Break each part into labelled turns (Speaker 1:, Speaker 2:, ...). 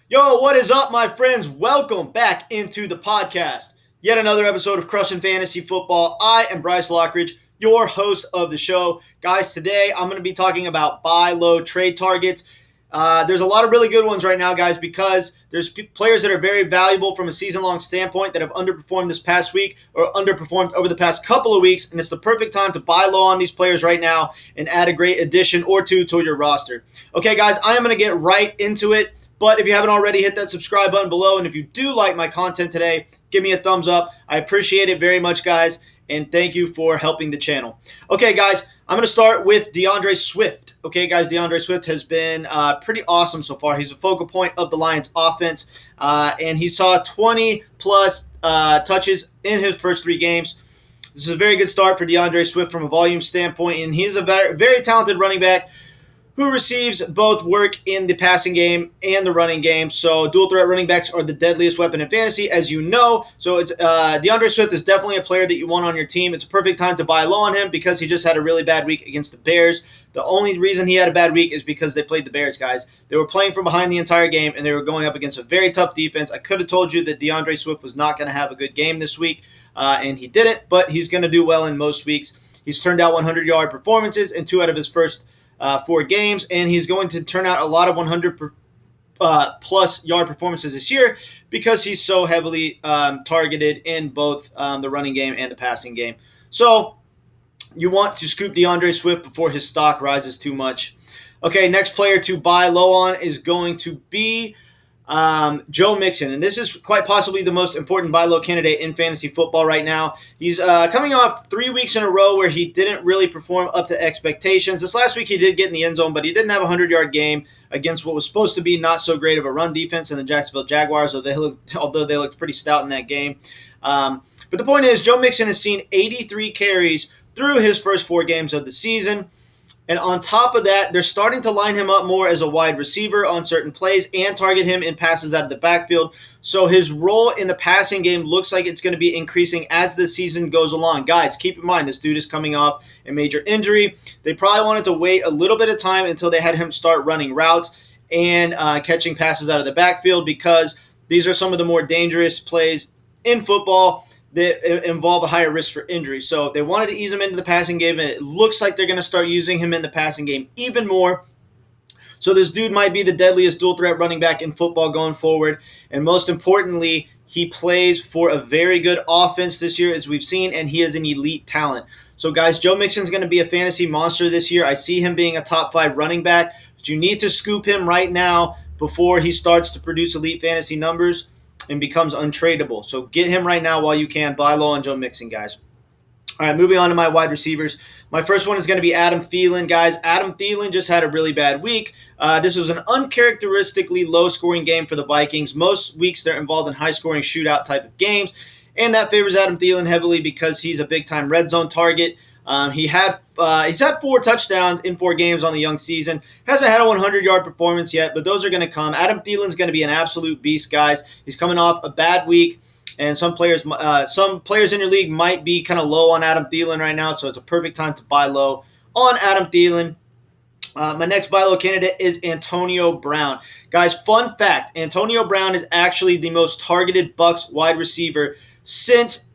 Speaker 1: Yo, what is up, my friends? Welcome back into the podcast. Yet another episode of Crushing Fantasy Football. I am Bryce Lockridge, your host of the show. Guys, today I'm going to be talking about buy low trade targets. There's a lot of really good ones right now, guys, because there's players that are very valuable from a season-long standpoint that have underperformed this past week or underperformed over the past couple of weeks, and it's the perfect time to buy low on these players right now and add a great addition or two to your roster. Okay, guys, I am going to get right into it. But if you haven't already, hit that subscribe button below. And if you do like my content today, give me a thumbs up. I appreciate it very much, guys. And thank you for helping the channel. Okay, guys, I'm going to start with DAndre Swift. Okay, guys, DAndre Swift has been pretty awesome so far. He's a focal point of the Lions offense. And he saw 20-plus touches in his first 3 games. This is a very good start for DAndre Swift from a volume standpoint. And he's a very, very talented running back who receives both work in the passing game and the running game. So dual threat running backs are the deadliest weapon in fantasy, as you know. So it's DAndre Swift is definitely a player that you want on your team. It's a perfect time to buy low on him because he just had a really bad week against the Bears. The only reason he had a bad week is because they played the Bears, guys. They were playing from behind the entire game, and they were going up against a very tough defense. I could have told you that DAndre Swift was not going to have a good game this week, and he didn't, but he's going to do well in most weeks. He's turned out 100-yard performances in 2 out of his first 4 games, and he's going to turn out a lot of 100 plus yard performances this year because he's so heavily targeted in both the running game and the passing game. So you want to scoop DAndre Swift before his stock rises too much. Okay, next player to buy low on is going to be Joe Mixon, and this is quite possibly the most important buy low candidate in fantasy football right now. He's coming off 3 weeks in a row where he didn't really perform up to expectations. This last week he did get in the end zone, but he didn't have a 100-yard game against what was supposed to be not so great of a run defense in the Jacksonville Jaguars, although they looked pretty stout in that game. But the point is, Joe Mixon has seen 83 carries through his first 4 games of the season. And on top of that, they're starting to line him up more as a wide receiver on certain plays and target him in passes out of the backfield. So his role in the passing game looks like it's going to be increasing as the season goes along. Guys, keep in mind, this dude is coming off a major injury. They probably wanted to wait a little bit of time until they had him start running routes and catching passes out of the backfield because these are some of the more dangerous plays in football that involve a higher risk for injury. So they wanted to ease him into the passing game, and it looks like they're going to start using him in the passing game even more. So this dude might be the deadliest dual threat running back in football going forward. And most importantly, he plays for a very good offense this year, as we've seen, and he is an elite talent. So guys, Joe Mixon's going to be a fantasy monster this year. I see him being a top 5 running back, but you need to scoop him right now before he starts to produce elite fantasy numbers and becomes untradeable. So get him right now while you can. Buy low on Joe Mixon, guys. All right, moving on to my wide receivers. My first one is going to be Adam Thielen, guys. Adam Thielen just had a really bad week. This was an uncharacteristically low-scoring game for the Vikings. Most weeks they're involved in high-scoring shootout type of games, and that favors Adam Thielen heavily because he's a big-time red zone target. He's had 4 touchdowns in 4 games on the young season. Hasn't had a 100-yard performance yet, but those are going to come. Adam Thielen's going to be an absolute beast, guys. He's coming off a bad week, and some players in your league might be kind of low on Adam Thielen right now, so it's a perfect time to buy low on Adam Thielen. My next buy low candidate is Antonio Brown. Guys, fun fact, Antonio Brown is actually the most targeted Bucs wide receiver since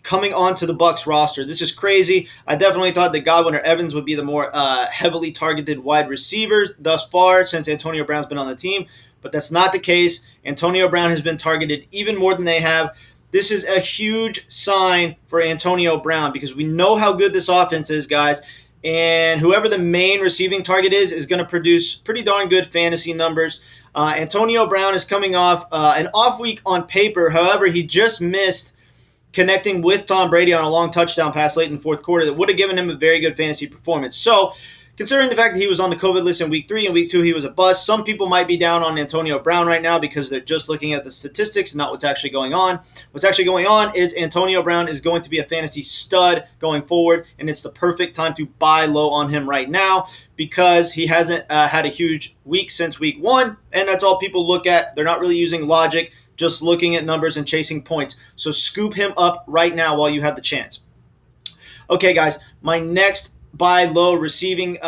Speaker 1: coming onto the Bucs roster. This is crazy. I definitely thought that Godwin or Evans would be the more heavily targeted wide receivers thus far since Antonio Brown's been on the team, but that's not the case. Antonio Brown has been targeted even more than they have. This is a huge sign for Antonio Brown because we know how good this offense is, guys, and whoever the main receiving target is going to produce pretty darn good fantasy numbers. Antonio Brown is coming off an off week on paper. However, he just missed connecting with Tom Brady on a long touchdown pass late in the fourth quarter that would have given him a very good fantasy performance. So considering the fact that he was on the COVID list in week 3 and week 2, he was a bust. Some people might be down on Antonio Brown right now because they're just looking at the statistics and not what's actually going on. What's actually going on is Antonio Brown is going to be a fantasy stud going forward, and it's the perfect time to buy low on him right now because he hasn't had a huge week since week 1, and that's all people look at. They're not really using logic, just looking at numbers and chasing points. So scoop him up right now while you have the chance. Okay, guys, my next buy low receiving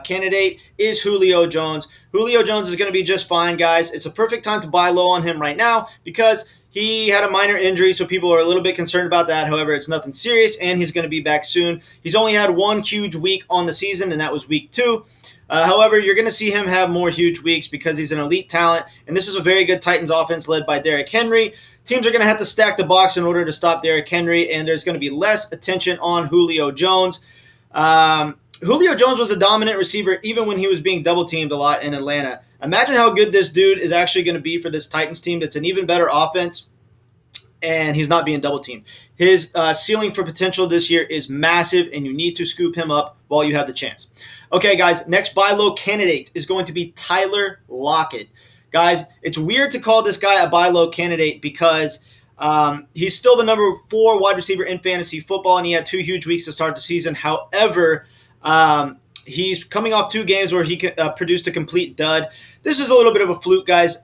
Speaker 1: candidate is Julio Jones. Julio Jones is going to be just fine, guys. It's a perfect time to buy low on him right now because he had a minor injury, so people are a little bit concerned about that. However, it's nothing serious, and he's going to be back soon. He's only had one huge week on the season, and that was week 2. However, you're going to see him have more huge weeks because he's an elite talent, and this is a very good Titans offense led by Derrick Henry. Teams are going to have to stack the box in order to stop Derrick Henry, and there's going to be less attention on Julio Jones. Julio Jones was a dominant receiver even when he was being double-teamed a lot in Atlanta. Imagine how good this dude is actually going to be for this Titans team that's an even better offense, and he's not being double-teamed. His ceiling for potential this year is massive, and you need to scoop him up while you have the chance. Okay, guys, next buy low candidate is going to be Tyler Lockett. Guys, it's weird to call this guy a buy low candidate because he's still the number 4 wide receiver in fantasy football, and he had 2 huge weeks to start the season. However, he's coming off 2 games where he produced a complete dud. This is a little bit of a fluke, guys.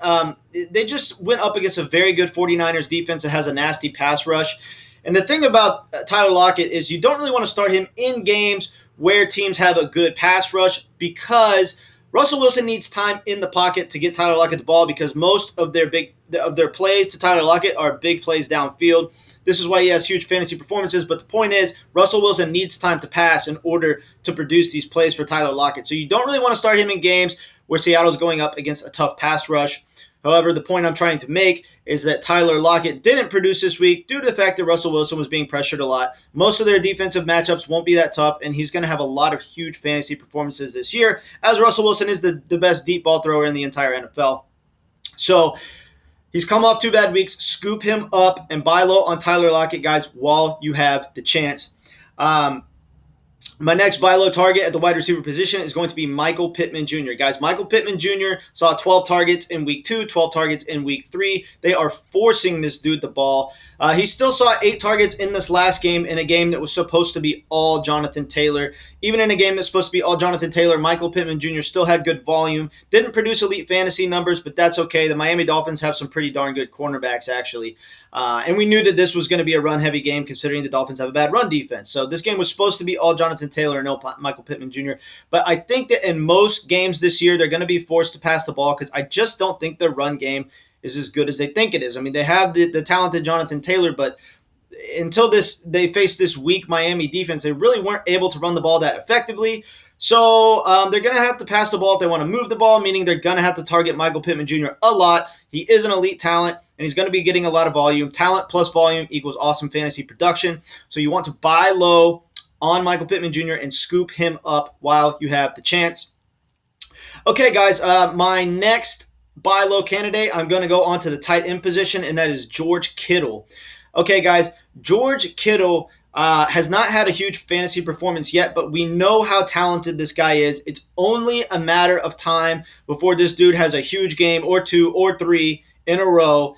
Speaker 1: They just went up against a very good 49ers defense that has a nasty pass rush. And the thing about Tyler Lockett is you don't really want to start him in games where teams have a good pass rush because Russell Wilson needs time in the pocket to get Tyler Lockett the ball because most of their plays to Tyler Lockett are big plays downfield. This is why he has huge fantasy performances, but the point is Russell Wilson needs time to pass in order to produce these plays for Tyler Lockett. So you don't really want to start him in games where Seattle's going up against a tough pass rush. However, the point I'm trying to make is that Tyler Lockett didn't produce this week due to the fact that Russell Wilson was being pressured a lot. Most of their defensive matchups won't be that tough, and he's going to have a lot of huge fantasy performances this year, as Russell Wilson is the best deep ball thrower in the entire NFL. So he's come off 2 bad weeks. Scoop him up and buy low on Tyler Lockett, guys, while you have the chance. My next buy low target at the wide receiver position is going to be Michael Pittman Jr. Guys, Michael Pittman Jr. saw 12 targets in week 2, 12 targets in week 3. They are forcing this dude the ball. He still saw 8 targets in this last game in a game that was supposed to be all Jonathan Taylor. Even in a game that's supposed to be all Jonathan Taylor, Michael Pittman Jr. still had good volume. Didn't produce elite fantasy numbers, but that's okay. The Miami Dolphins have some pretty darn good cornerbacks, actually. And we knew that this was going to be a run-heavy game considering the Dolphins have a bad run defense. So this game was supposed to be all Jonathan Taylor and no Michael Pittman Jr. But I think that in most games this year, they're going to be forced to pass the ball because I just don't think their run game is as good as they think it is. I mean, they have the talented Jonathan Taylor, but until they faced this weak Miami defense, they really weren't able to run the ball that effectively. So they're going to have to pass the ball if they want to move the ball, meaning they're going to have to target Michael Pittman Jr. a lot. He is an elite talent, and he's going to be getting a lot of volume. Talent plus volume equals awesome fantasy production. So you want to buy low on Michael Pittman Jr. and scoop him up while you have the chance. Okay, guys, my next buy low candidate, I'm going to go on to the tight end position, and that is George Kittle. Okay, guys, George Kittle has not had a huge fantasy performance yet, but we know how talented this guy is. It's only a matter of time before this dude has a huge game or 2 or 3 in a row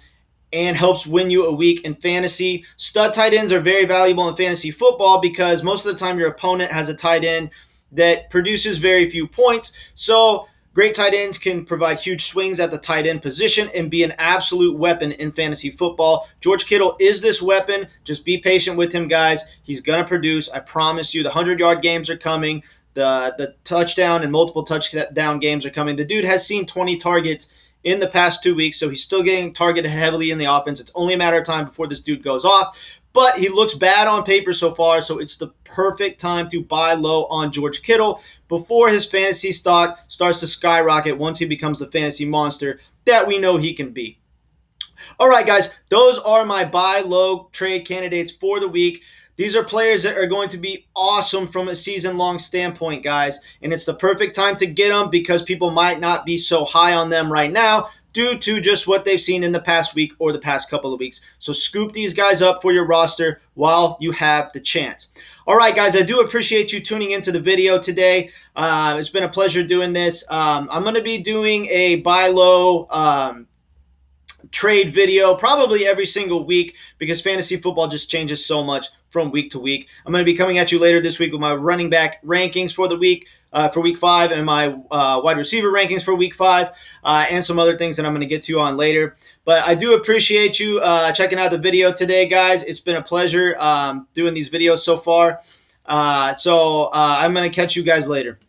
Speaker 1: and helps win you a week in fantasy. Stud tight ends are very valuable in fantasy football because most of the time your opponent has a tight end that produces very few points. So great tight ends can provide huge swings at the tight end position and be an absolute weapon in fantasy football. George Kittle is this weapon. Just be patient with him, guys. He's going to produce. I promise you. The 100-yard games are coming. The touchdown and multiple touchdown games are coming. The dude has seen 20 targets in the past 2 weeks, so he's still getting targeted heavily in the offense. It's only a matter of time before this dude goes off. But he looks bad on paper so far, so it's the perfect time to buy low on George Kittle before his fantasy stock starts to skyrocket once he becomes the fantasy monster that we know he can be. All right, guys, those are my buy low trade candidates for the week. These are players that are going to be awesome from a season-long standpoint, guys, and it's the perfect time to get them because people might not be so high on them right now due to just what they've seen in the past week or the past couple of weeks. So scoop these guys up for your roster while you have the chance. All right, guys, I do appreciate you tuning into the video today. It's been a pleasure doing this. I'm going to be doing a buy low trade video probably every single week because fantasy football just changes so much from week to week. I'm going to be coming at you later this week with my running back rankings for the week, for week 5, and my wide receiver rankings for week 5, and some other things that I'm going to get to on later. But I do appreciate you checking out the video today, guys. It's been a pleasure doing these videos so far. So I'm going to catch you guys later.